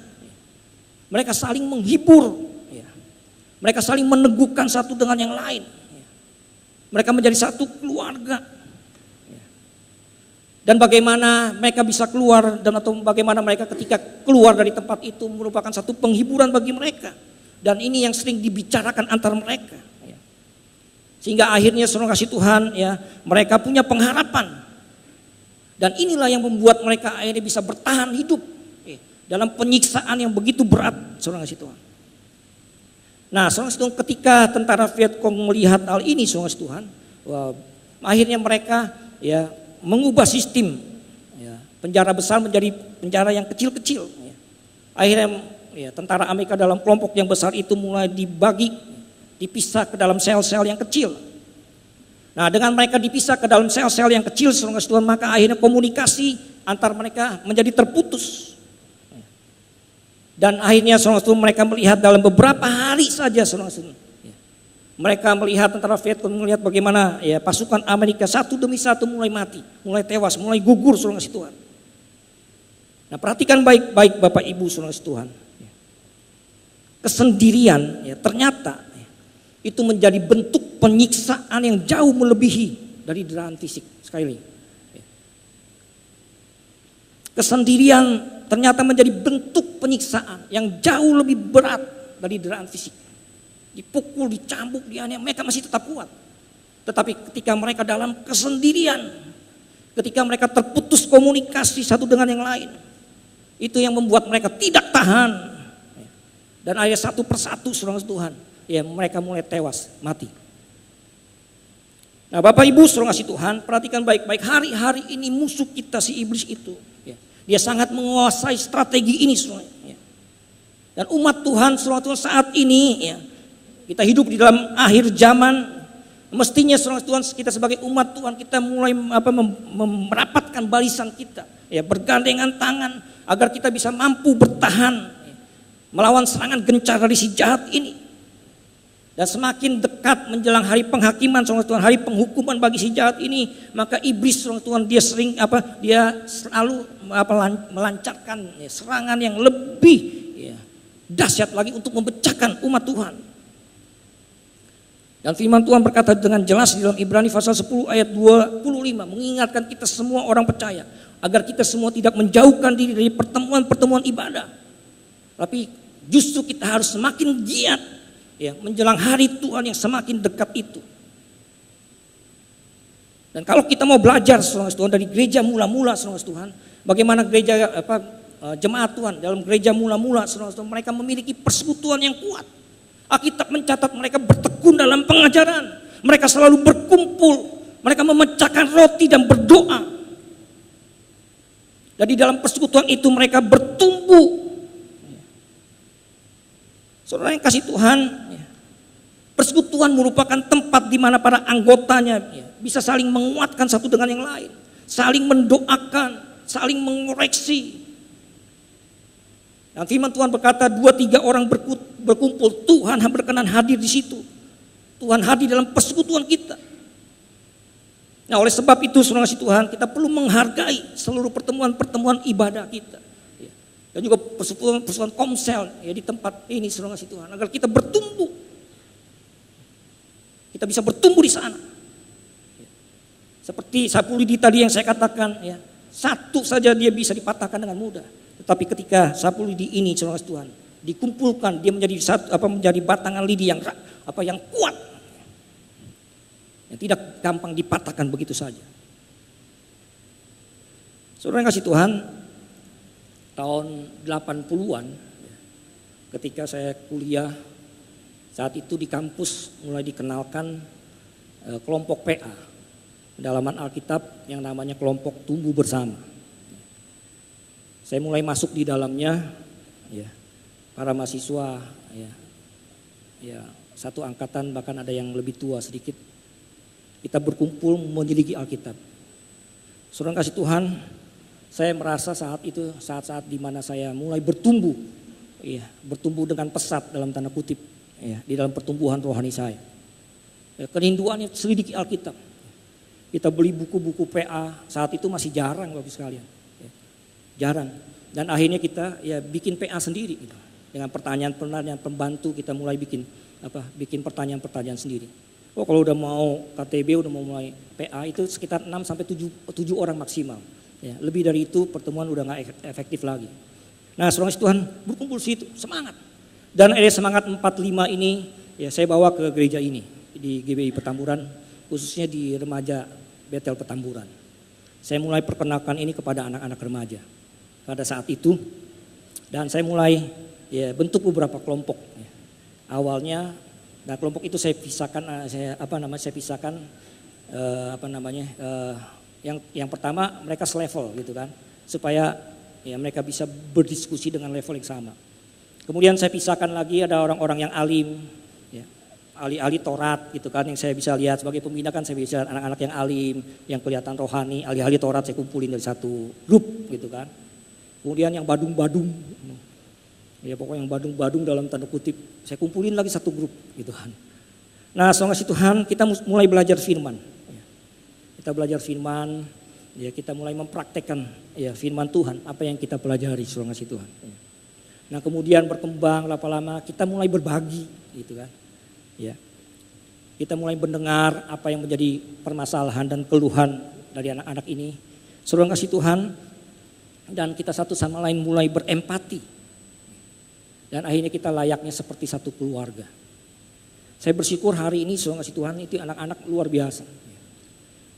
mereka saling menghibur, mereka saling meneguhkan satu dengan yang lain. Mereka menjadi satu keluarga. Dan bagaimana mereka bisa keluar atau bagaimana mereka ketika keluar dari tempat itu merupakan satu penghiburan bagi mereka. Dan ini yang sering dibicarakan antar mereka. Sehingga akhirnya saudara kasih Tuhan mereka punya pengharapan. Dan inilah yang membuat mereka akhirnya bisa bertahan hidup dalam penyiksaan yang begitu berat saudara kasih Tuhan. Nah, saudara kasih Tuhan, ketika tentara Viet Cong melihat hal ini saudara kasih Tuhan, akhirnya mereka mengubah sistem ya, penjara besar menjadi penjara yang kecil-kecil. Ya. Akhirnya ya, tentara Amerika dalam kelompok yang besar itu mulai dibagi, dipisah ke dalam sel-sel yang kecil. Nah, dengan mereka dipisah ke dalam sel-sel yang kecil, saudara Tuhan, maka akhirnya komunikasi antar mereka menjadi terputus. Dan akhirnya saudara Tuhan, mereka melihat dalam beberapa hari saja, saudara Tuhan, mereka melihat tentara Vietcong, melihat bagaimana ya pasukan Amerika satu demi satu mulai mati, mulai tewas, mulai gugur, saudara Tuhan. Nah, perhatikan baik-baik Bapak Ibu, saudara Tuhan. Kesendirian ya, ternyata itu menjadi bentuk penyiksaan yang jauh melebihi dari deraan fisik. Sekali lagi, kesendirian ternyata menjadi bentuk penyiksaan yang jauh lebih berat dari deraan fisik. Dipukul, dicambuk, dianiaya, mereka masih tetap kuat. Tetapi ketika mereka dalam kesendirian, ketika mereka terputus komunikasi satu dengan yang lain, itu yang membuat mereka tidak tahan. Dan akhirnya satu persatu, saudara Tuhan, ya mereka mulai tewas, mati. Nah, Bapak Ibu saudara kasih Tuhan, perhatikan baik-baik, hari-hari ini musuh kita si iblis itu, ya, dia sangat menguasai strategi ini, saudara. Ya. Dan umat Tuhan saudara Tuhan saat ini, ya, kita hidup di dalam akhir zaman, mestinya saudara Tuhan kita sebagai umat Tuhan kita mulai merapatkan barisan kita, ya, bergandengan tangan agar kita bisa mampu bertahan melawan serangan gencar dari si jahat ini. Dan semakin dekat menjelang hari penghakiman, saudara Tuhan, hari penghukuman bagi si jahat ini, maka iblis, saudara Tuhan, dia selalu melancarkan ya, serangan yang lebih ya, dahsyat lagi untuk memecahkan umat Tuhan. Dan firman Tuhan berkata dengan jelas di dalam Ibrani pasal 10 ayat 25, mengingatkan kita semua orang percaya agar kita semua tidak menjauhkan diri dari pertemuan-pertemuan ibadah, tapi justru kita harus semakin giat ya, menjelang hari Tuhan yang semakin dekat itu. Dan kalau kita mau belajar, saudara Tuhan, dari gereja mula-mula, saudara Tuhan, bagaimana gereja jemaat Tuhan dalam gereja mula-mula, saudara Tuhan, mereka memiliki persekutuan yang kuat. Alkitab mencatat mereka bertekun dalam pengajaran, mereka selalu berkumpul, mereka memecahkan roti dan berdoa. Dan di dalam persekutuan itu mereka bertumbuh. Saudara yang kasih Tuhan, persekutuan merupakan tempat di mana para anggotanya bisa saling menguatkan satu dengan yang lain, saling mendoakan, saling mengoreksi. Dan firman Tuhan berkata 2-3 orang berkumpul, Tuhan berkenan hadir di situ. Tuhan hadir dalam persekutuan kita. Nah, oleh sebab itu saudara kasih Tuhan, kita perlu menghargai seluruh pertemuan-pertemuan ibadah kita. Dan juga persekutuan komsel ya, di tempat ini, saudara kasih Tuhan, agar kita bertumbuh. Kita bisa bertumbuh di sana. Seperti sapu lidi tadi yang saya katakan, ya, satu saja dia bisa dipatahkan dengan mudah. Tetapi ketika sapu lidi ini, saudara kasih Tuhan, dikumpulkan, dia menjadi menjadi batangan lidi yang kuat, yang tidak gampang dipatahkan begitu saja. Saudara yang kasih Tuhan, tahun 80-an ketika saya kuliah, saat itu di kampus mulai dikenalkan kelompok PA, pendalaman Alkitab yang namanya kelompok tumbuh bersama. Saya mulai masuk di dalamnya, ya, para mahasiswa ya satu angkatan, bahkan ada yang lebih tua sedikit, kita berkumpul menyelidiki Alkitab. Saudara kasih Tuhan, saya merasa saat itu saat-saat di mana saya mulai bertumbuh, ya, bertumbuh dengan pesat dalam tanda kutip, ya, di dalam pertumbuhan rohani saya. Ya, kerinduannya selidiki Alkitab. Kita beli buku-buku PA, saat itu masih jarang Bapak sekalian, ya, jarang. Dan akhirnya kita ya bikin PA sendiri, gitu. Dengan pertanyaan-pertanyaan pembantu kita mulai bikin pertanyaan-pertanyaan sendiri. Oh, kalau udah mau KTB, udah mau mulai PA itu sekitar 6 sampai 7 orang maksimal. Ya, lebih dari itu pertemuan udah gak efektif lagi. Nah, saudara Tuhan berkumpul situ, semangat. Dan ada semangat 45 ini, ya saya bawa ke gereja ini di GBI Petamburan, khususnya di remaja Betel Petamburan. Saya mulai perkenalkan ini kepada anak-anak remaja pada saat itu, dan saya mulai ya bentuk beberapa kelompok. Ya. Awalnya, nah kelompok itu saya pisahkan, Yang pertama mereka selevel gitu kan, supaya ya mereka bisa berdiskusi dengan level yang sama. Kemudian saya pisahkan lagi ada orang-orang yang alim, ya, ahli-ahli Taurat gitu kan, yang saya bisa lihat sebagai pembina kan saya bisa anak-anak yang alim, yang kelihatan rohani, ahli-ahli Taurat saya kumpulin dari satu grup gitu kan. Kemudian yang badung-badung, ya pokoknya yang badung-badung dalam tanda kutip, saya kumpulin lagi satu grup gitu kan. Nah, saudara kasih Tuhan, kita mulai belajar firman. Kita belajar firman, ya kita mulai mempraktekkan ya firman Tuhan, apa yang kita pelajari saudara kasih Tuhan. Nah, kemudian berkembang lama-lama kita mulai berbagi gitu kan. Ya. Kita mulai mendengar apa yang menjadi permasalahan dan keluhan dari anak-anak ini. Saudara kasih Tuhan, dan kita satu sama lain mulai berempati. Dan akhirnya kita layaknya seperti satu keluarga. Saya bersyukur hari ini saudara kasih Tuhan itu anak-anak luar biasa.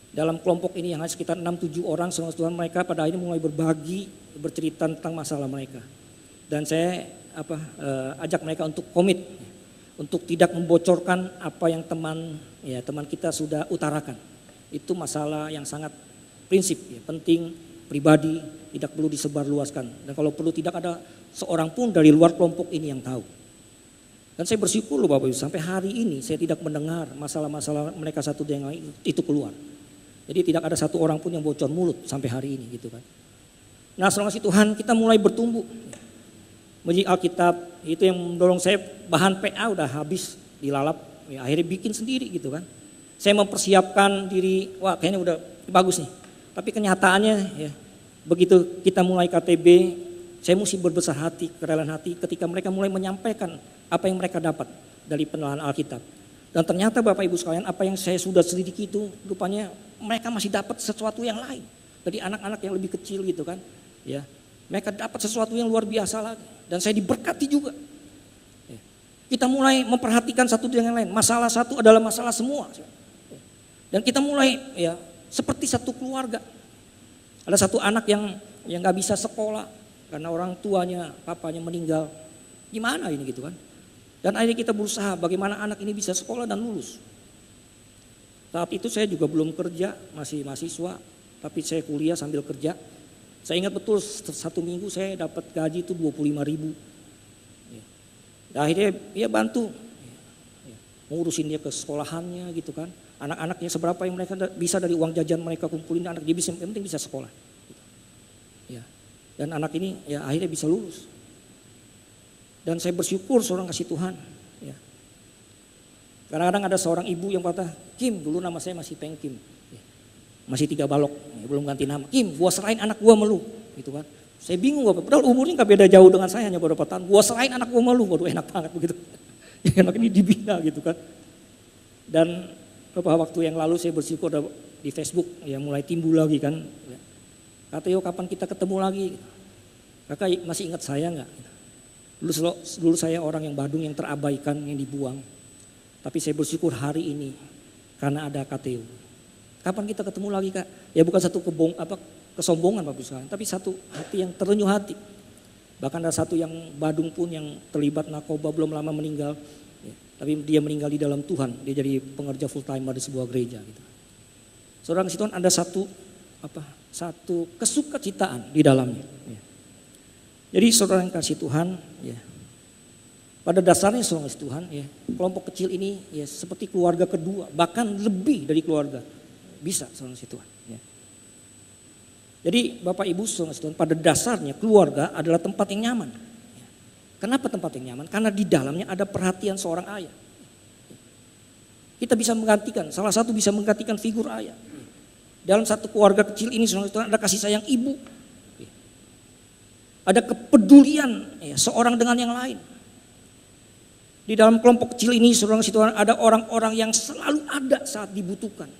Dalam kelompok ini yang hanya sekitar 6-7 orang, saudara Tuhan, mereka pada akhirnya mulai berbagi, bercerita tentang masalah mereka. Dan saya ajak mereka untuk komit, untuk tidak membocorkan apa yang teman kita sudah utarakan. Itu masalah yang sangat prinsip, ya, penting, pribadi, tidak perlu disebarluaskan. Dan kalau perlu tidak ada seorang pun dari luar kelompok ini yang tahu. Dan saya bersyukur loh Bapak Ibu, sampai hari ini saya tidak mendengar masalah-masalah mereka satu dengan itu keluar. Jadi tidak ada satu orang pun yang bocor mulut sampai hari ini gitu kan. Nah, saudara kasih Tuhan, kita mulai bertumbuh. Menjadi Alkitab itu yang mendorong saya, bahan PA udah habis dilalap, ya, akhirnya bikin sendiri gitu kan. Saya mempersiapkan diri, wah kayaknya udah bagus nih. Tapi kenyataannya ya begitu kita mulai KTB, saya mesti berbesar hati, kerelaan hati ketika mereka mulai menyampaikan apa yang mereka dapat dari penelahan Alkitab. Dan ternyata Bapak Ibu sekalian, apa yang saya sudah selidiki itu rupanya mereka masih dapat sesuatu yang lain dari anak-anak yang lebih kecil gitu kan. Ya, mereka dapat sesuatu yang luar biasa lagi. Dan saya diberkati juga. Ya. Kita mulai memperhatikan satu dengan lain. Masalah satu adalah masalah semua. Dan kita mulai ya seperti satu keluarga. Ada satu anak yang nggak bisa sekolah karena orang tuanya, papanya meninggal. Gimana ini gitu kan? Dan akhirnya kita berusaha bagaimana anak ini bisa sekolah dan lulus. Saat itu saya juga belum kerja, masih mahasiswa, tapi saya kuliah sambil kerja. Saya ingat betul satu minggu saya dapat gaji itu 25.000. Dan akhirnya dia bantu, ngurusin dia ke sekolahannya gitu kan. Anak-anaknya seberapa yang mereka bisa dari uang jajan mereka kumpulin, anak dia bisa, yang penting bisa sekolah. Ya. Dan anak ini ya akhirnya bisa lulus. Dan saya bersyukur seorang kasih Tuhan. Ya. Kadang-kadang ada seorang ibu yang kata, Kim, dulu nama saya masih Peng Kim. Ya. Masih 3 balok, ya, belum ganti nama. Kim, gua serain anak gua melu. Gitu kan. Saya bingung, padahal umurnya gak beda jauh dengan saya, hanya beberapa tahun. Gua serain anak gua melu, waduh enak banget begitu. Anak ini dibina gitu kan. Dan beberapa waktu yang lalu saya bersyukur di Facebook ya mulai timbul lagi kan. Ya. Kata yo kapan kita ketemu lagi? Kakak masih ingat saya enggak? Dulu saya orang yang Badung yang terabaikan, yang dibuang. Tapi saya bersyukur hari ini karena ada KTU. Kapan kita ketemu lagi Kak? Ya bukan satu kesombongan Bapak sekalian, tapi satu hati yang terenyuh hati. Bahkan ada satu yang Badung pun yang terlibat narkoba belum lama meninggal. Ya, tapi dia meninggal di dalam Tuhan, dia jadi pengerja full timer di sebuah gereja gitu. Saudara kasih Tuhan, ada satu kesukacitaan di dalamnya. Ya. Jadi saudara yang kasih Tuhan, ya, pada dasarnya saudara kasih Tuhan, ya, kelompok kecil ini ya seperti keluarga kedua, bahkan lebih dari keluarga, bisa saudara kasih Tuhan. Ya. Jadi Bapak Ibu saudara kasih Tuhan, pada dasarnya keluarga adalah tempat yang nyaman. Ya. Kenapa tempat yang nyaman? Karena di dalamnya ada perhatian seorang ayah. Kita bisa menggantikan, salah satu bisa menggantikan figur ayah. Dalam satu keluarga kecil ini saudara kasih Tuhan ada kasih sayang ibu. Ada kepedulian ya, seorang dengan yang lain. Di dalam kelompok kecil ini saudara Tuhan ada orang-orang yang selalu ada saat dibutuhkan.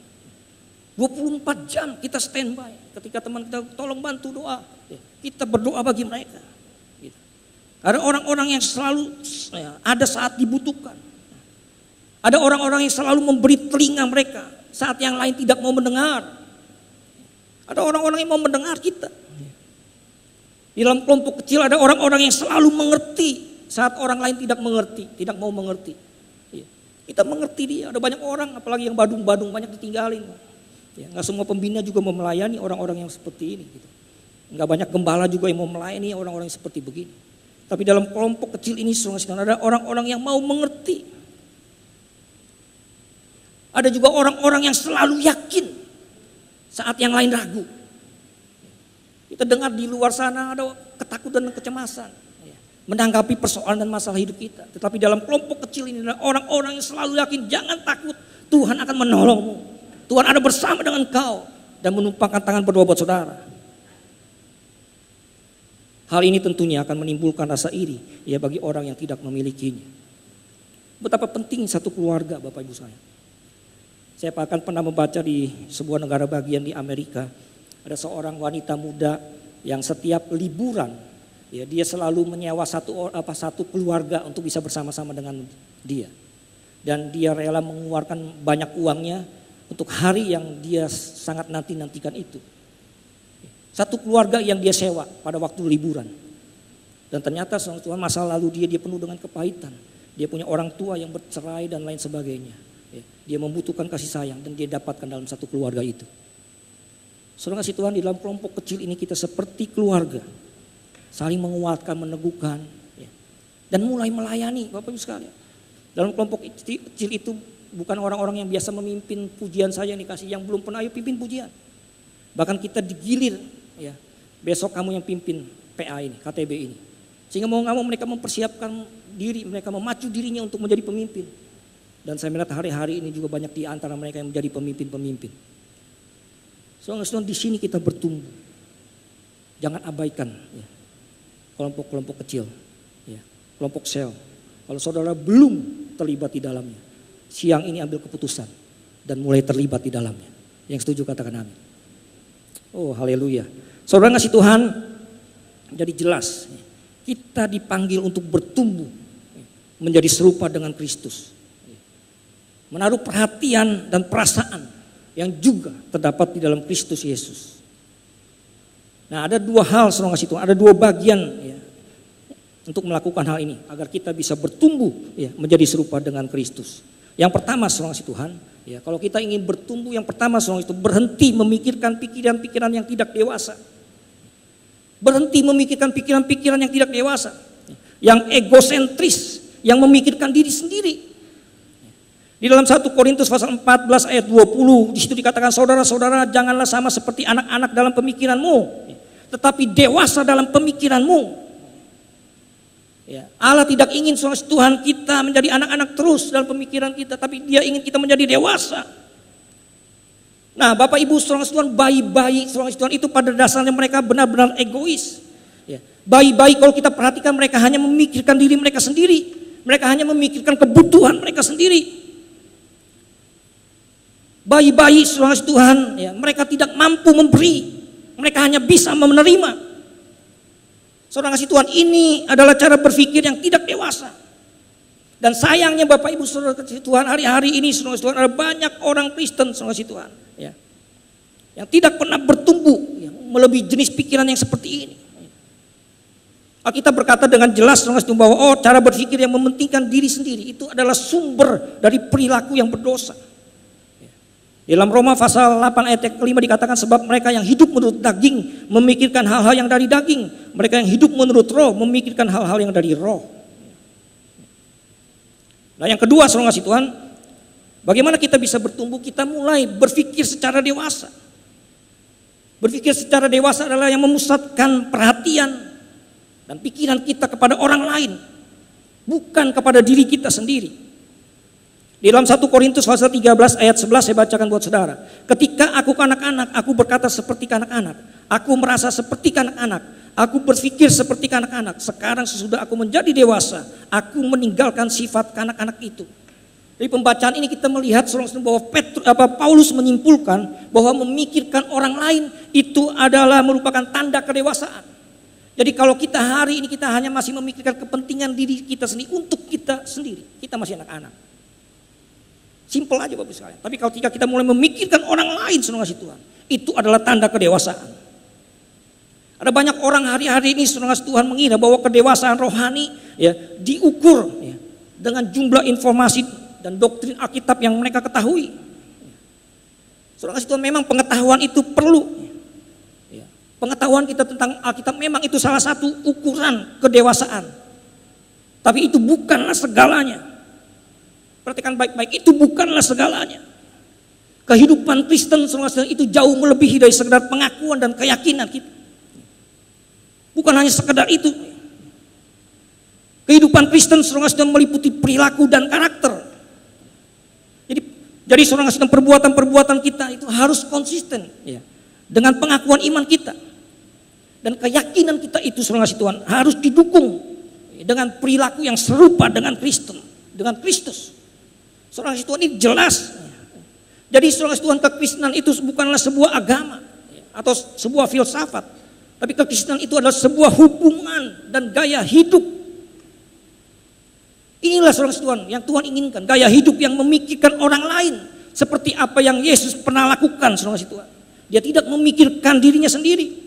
24 jam kita standby. Ketika teman kita tolong bantu doa, ya, kita berdoa bagi mereka. Gitu. Ada orang-orang yang selalu ya, ada saat dibutuhkan. Ada orang-orang yang selalu memberi telinga mereka saat yang lain tidak mau mendengar. Ada orang-orang yang mau mendengar kita. Di dalam kelompok kecil ada orang-orang yang selalu mengerti saat orang lain tidak mengerti, tidak mau mengerti. Kita mengerti dia, ada banyak orang apalagi yang badung-badung banyak ditinggalin. Ya, nggak semua pembina juga mau melayani orang-orang yang seperti ini. Gitu. Nggak banyak gembala juga yang mau melayani orang-orang yang seperti begini. Tapi dalam kelompok kecil ini ada orang-orang yang mau mengerti. Ada juga orang-orang yang selalu yakin saat yang lain ragu. Kita dengar di luar sana ada ketakutan dan kecemasan menanggapi persoalan dan masalah hidup kita. Tetapi dalam kelompok kecil ini adalah orang-orang yang selalu yakin, jangan takut, Tuhan akan menolongmu. Tuhan ada bersama dengan kau dan menumpangkan tangan berdoa buat saudara. Hal ini tentunya akan menimbulkan rasa iri ya bagi orang yang tidak memilikinya. Betapa penting satu keluarga, Bapak Ibu saya. Saya bahkan pernah membaca di sebuah negara bagian di Amerika, ada seorang wanita muda yang setiap liburan ya dia selalu menyewa satu keluarga untuk bisa bersama-sama dengan dia. Dan dia rela mengeluarkan banyak uangnya untuk hari yang dia sangat nantikan itu. Satu keluarga yang dia sewa pada waktu liburan. Dan ternyata Tuhan masa lalu dia penuh dengan kepahitan. Dia punya orang tua yang bercerai dan lain sebagainya. Dia membutuhkan kasih sayang dan dia dapatkan dalam satu keluarga itu. Saudara kasih Tuhan, di dalam kelompok kecil ini kita seperti keluarga. Saling menguatkan, meneguhkan. Dan mulai melayani Bapak Ibu sekalian. Dalam kelompok kecil itu bukan orang-orang yang biasa memimpin pujian saya yang dikasih. Yang belum pernah ayo pimpin pujian. Bahkan kita digilir. Ya, besok kamu yang pimpin PA ini, KTB ini. Sehingga mau nggak mau mereka mempersiapkan diri, mereka memacu dirinya untuk menjadi pemimpin. Dan saya melihat hari-hari ini juga banyak di antara mereka yang menjadi pemimpin-pemimpin. Soalnya di sini kita bertumbuh. Jangan abaikan ya, kelompok-kelompok kecil, ya, kelompok sel. Kalau saudara belum terlibat di dalamnya, siang ini ambil keputusan dan mulai terlibat di dalamnya. Yang setuju katakan amin. Oh haleluya. Saudara ngasih Tuhan, jadi jelas kita dipanggil untuk bertumbuh menjadi serupa dengan Kristus. Menaruh perhatian dan perasaan yang juga terdapat di dalam Kristus Yesus. Nah ada dua hal saudara ngasih Tuhan, ada dua bagian ya, untuk melakukan hal ini agar kita bisa bertumbuh ya, menjadi serupa dengan Kristus. Yang pertama saudara ngasih Tuhan, ya, kalau kita ingin bertumbuh, yang pertama saudara itu berhenti memikirkan pikiran-pikiran yang tidak dewasa. Berhenti memikirkan pikiran-pikiran yang tidak dewasa, yang egosentris, yang memikirkan diri sendiri. Di dalam 1 Korintus pasal 14 ayat 20 di situ dikatakan, saudara-saudara janganlah sama seperti anak-anak dalam pemikiranmu, tetapi dewasa dalam pemikiranmu. Ya, Allah tidak ingin Tuhan kita menjadi anak-anak terus dalam pemikiran kita, tapi Dia ingin kita menjadi dewasa. Nah, Bapak Ibu Tuhan, bayi-bayi Tuhan itu pada dasarnya mereka benar-benar egois. Ya, bayi-bayi kalau kita perhatikan mereka hanya memikirkan diri mereka sendiri, mereka hanya memikirkan kebutuhan mereka sendiri. Bayi-bayi Tuhan, ya, mereka tidak mampu memberi, mereka hanya bisa menerima. Saudara kasih Tuhan, ini adalah cara berpikir yang tidak dewasa. Dan sayangnya Bapak Ibu Saudara kasih Tuhan, hari-hari ini Saudara kasih Tuhan ada banyak orang Kristen Saudara kasih Tuhan, ya, yang tidak pernah bertumbuh ya, melebihi jenis pikiran yang seperti ini. Alkitab berkata dengan jelas Saudara kasih Tuhan bahwa cara berpikir yang mementingkan diri sendiri itu adalah sumber dari perilaku yang berdosa. Dalam Roma pasal 8 ayat kelima dikatakan, sebab mereka yang hidup menurut daging memikirkan hal-hal yang dari daging, mereka yang hidup menurut roh memikirkan hal-hal yang dari roh. Nah yang kedua saudara kasih Tuhan, bagaimana kita bisa bertumbuh? Kita mulai berpikir secara dewasa. Berpikir secara dewasa adalah yang memusatkan perhatian dan pikiran kita kepada orang lain, bukan kepada diri kita sendiri. Di dalam 1 Korintus pasal 13 ayat 11 saya bacakan buat saudara. Ketika aku kanak-kanak, aku berkata seperti kanak-kanak. Aku merasa seperti kanak-kanak. Aku berpikir seperti kanak-kanak. Sekarang sesudah aku menjadi dewasa, aku meninggalkan sifat kanak-kanak itu. Dari pembacaan ini kita melihat bahwa Paulus menyimpulkan bahwa memikirkan orang lain itu adalah merupakan tanda kedewasaan. Jadi kalau kita hari ini kita hanya masih memikirkan kepentingan diri kita sendiri untuk kita sendiri, kita masih anak-anak. Simpel aja Bapak sekalian. Tapi kalau kita mulai memikirkan orang lain saudara kasih Tuhan, itu adalah tanda kedewasaan. Ada banyak orang hari-hari ini saudara kasih Tuhan mengira bahwa kedewasaan rohani ya diukur ya, dengan jumlah informasi dan doktrin Alkitab yang mereka ketahui. Saudara kasih Tuhan, memang pengetahuan itu perlu. Ya. Pengetahuan kita tentang Alkitab memang itu salah satu ukuran kedewasaan. Tapi itu bukanlah segalanya. Perhatikan baik-baik, itu bukanlah segalanya. Kehidupan Kristen saudara itu jauh melebihi dari sekedar pengakuan dan keyakinan kita. Bukan hanya sekedar itu. Kehidupan Kristen saudara meliputi perilaku dan karakter. Jadi saudara kasih perbuatan-perbuatan kita itu harus konsisten ya, dengan pengakuan iman kita. Dan keyakinan kita itu saudara kasih Tuhan harus didukung dengan perilaku yang serupa dengan Kristen, dengan Kristus. Saudara kasih Tuhan ini jelas. Jadi saudara kasih Tuhan, kekristenan itu bukanlah sebuah agama atau sebuah filsafat. Tapi kekristenan itu adalah sebuah hubungan dan gaya hidup. Inilah saudara Tuhan yang Tuhan inginkan, gaya hidup yang memikirkan orang lain seperti apa yang Yesus pernah lakukan saudara Tuhan. Dia tidak memikirkan dirinya sendiri.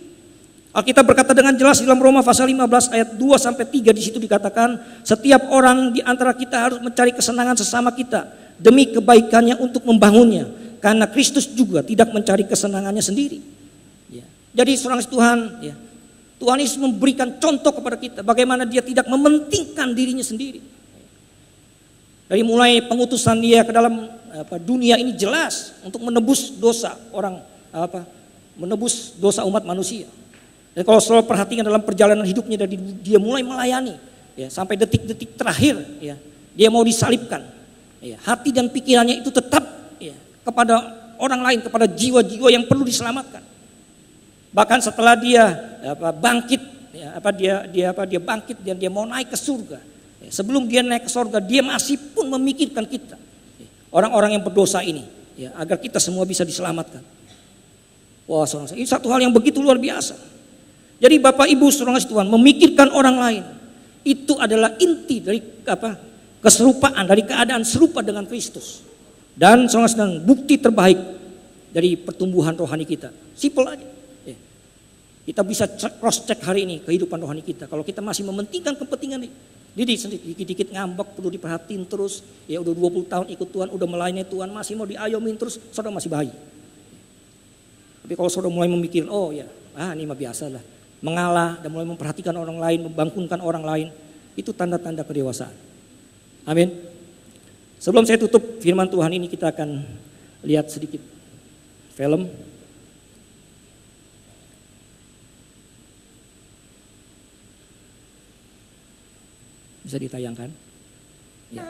Alkitab berkata dengan jelas dalam Roma pasal 15 ayat 2 sampai 3, di situ dikatakan setiap orang di antara kita harus mencari kesenangan sesama kita demi kebaikannya untuk membangunnya, karena Kristus juga tidak mencari kesenangannya sendiri. Ya. Jadi saudara Tuhan, ya, Tuhan Yesus memberikan contoh kepada kita bagaimana dia tidak mementingkan dirinya sendiri. Dari mulai pengutusan dia ke dalam dunia ini jelas untuk menebus dosa orang, menebus dosa umat manusia. Dan kalau selalu perhatikan dalam perjalanan hidupnya dari dia mulai melayani ya, sampai detik-detik terakhir ya, dia mau disalibkan. Ya, hati dan pikirannya itu tetap ya, kepada orang lain, kepada jiwa-jiwa yang perlu diselamatkan. Bahkan setelah dia bangkit, ya, dia bangkit dan dia mau naik ke surga. Sebelum dia naik ke surga, dia masih pun memikirkan kita, orang-orang yang berdosa ini, ya, agar kita semua bisa diselamatkan. Wah, saudara, ini satu hal yang begitu luar biasa. Jadi Bapak Ibu saudara Tuhan, memikirkan orang lain itu adalah inti dari keserupaan, dari keadaan serupa dengan Kristus. Dan saudara, bukti terbaik dari pertumbuhan rohani kita. Simpel aja. Ya. Kita bisa cross check hari ini kehidupan rohani kita. Kalau kita masih mementingkan kepentingan ini. Dikit-dikit ngambek, perlu diperhatiin terus. Ya udah 20 tahun ikut Tuhan, udah melayani Tuhan, masih mau diayomin terus, saudara masih bahaya. Tapi kalau saudara mulai memikir, oh ya, ini mah biasa lah. Mengalah dan mulai memperhatikan orang lain, membangkitkan orang lain, itu tanda-tanda kedewasaan. Amin. Sebelum saya tutup firman Tuhan ini, kita akan lihat sedikit film. Bisa ditayangkan? Ya.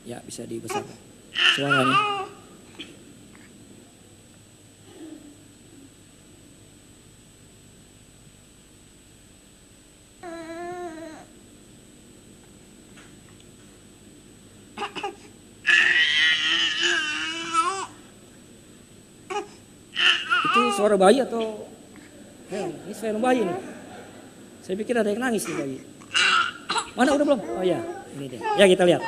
Ya, bisa dibesarkan suaranya. Suara bayi atau ini suara bayi nih. Saya pikir ada yang nangis nih bayi. Mana udah belum? Oh ya, ini deh. Ya kita lihat.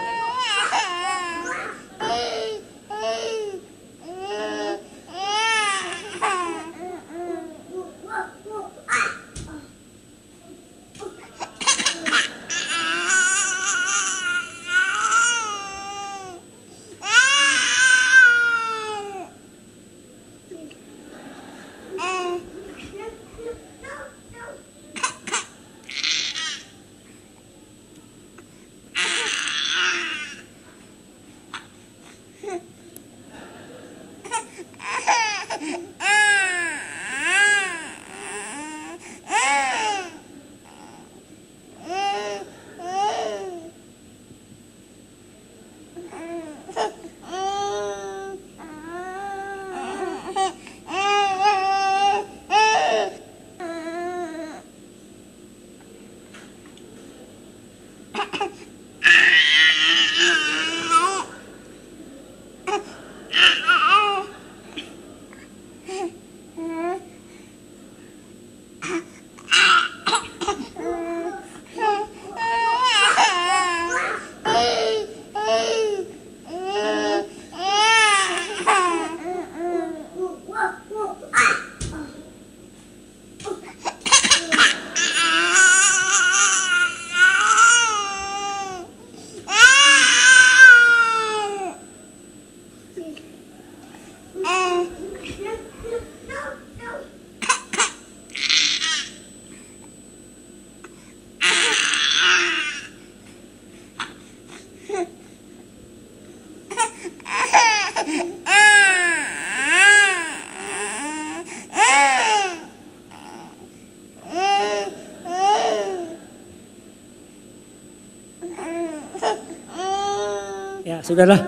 Ya, sudahlah.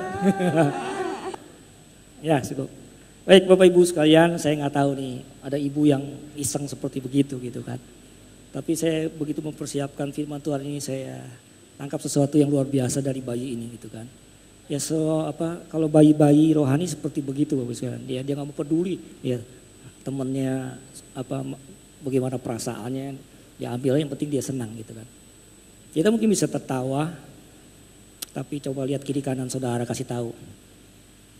Ya, cukup. Baik Bapak Ibu sekalian, saya nggak tahu nih ada ibu yang iseng seperti begitu gitu kan. Tapi saya begitu mempersiapkan firman Tuhan ini, saya tangkap sesuatu yang luar biasa dari bayi ini gitu kan. Ya kalau bayi-bayi rohani seperti begitu Bapak sekalian. Dia nggak mau peduli ya temennya bagaimana perasaannya, ya ambil yang penting dia senang gitu kan. Kita mungkin bisa tertawa, tapi coba lihat kiri kanan saudara, kasih tahu.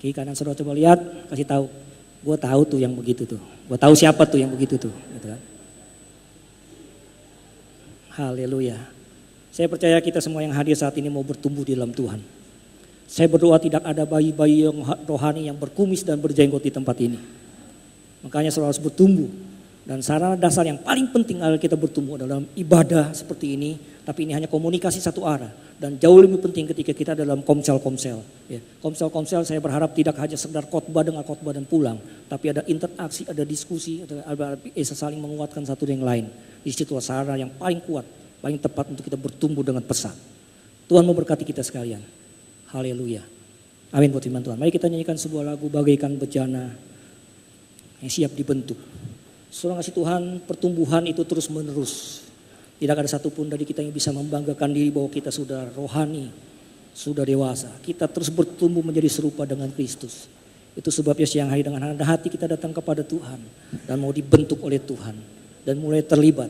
Kiri kanan saudara coba lihat, kasih tahu. Gue tahu tuh yang begitu tuh. Gue tahu siapa tuh yang begitu tuh. Gitu kan. Haleluya. Saya percaya kita semua yang hadir saat ini mau bertumbuh di dalam Tuhan. Saya berdoa tidak ada bayi-bayi yang rohani yang berkumis dan berjenggot di tempat ini. Makanya saudara harus bertumbuh. Dan sarana dasar yang paling penting adalah kita bertumbuh dalam ibadah seperti ini. Tapi ini hanya komunikasi satu arah. Dan jauh lebih penting ketika kita dalam komsel-komsel. Ya, komsel-komsel saya berharap tidak hanya sekedar khotbah dengan khotbah dan pulang. Tapi ada interaksi, ada diskusi, ada saling menguatkan satu dengan lain. Di situ sarana yang paling kuat, paling tepat untuk kita bertumbuh dengan pesan. Tuhan memberkati kita sekalian. Haleluya. Amin buat firman Tuhan. Mari kita nyanyikan sebuah lagu bagaikan bejana yang siap dibentuk. Saudara kasih Tuhan, pertumbuhan itu terus menerus. Tidak ada satupun dari kita yang bisa membanggakan diri bahwa kita sudah rohani, sudah dewasa. Kita terus bertumbuh menjadi serupa dengan Kristus. Itu sebabnya siang hari dengan rendah hati kita datang kepada Tuhan. Dan mau dibentuk oleh Tuhan. Dan mulai terlibat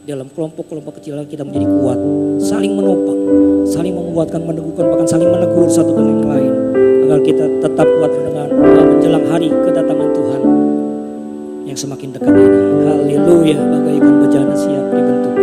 dalam kelompok-kelompok kecil kita menjadi kuat. Saling menopang, saling menguatkan, meneguhkan, bahkan saling menegur satu dengan yang lain. Agar kita tetap kuat dengan menjelang hari kedatangan Tuhan yang semakin dekat ini. Haleluya, bagaikan bejana siap dibentuk.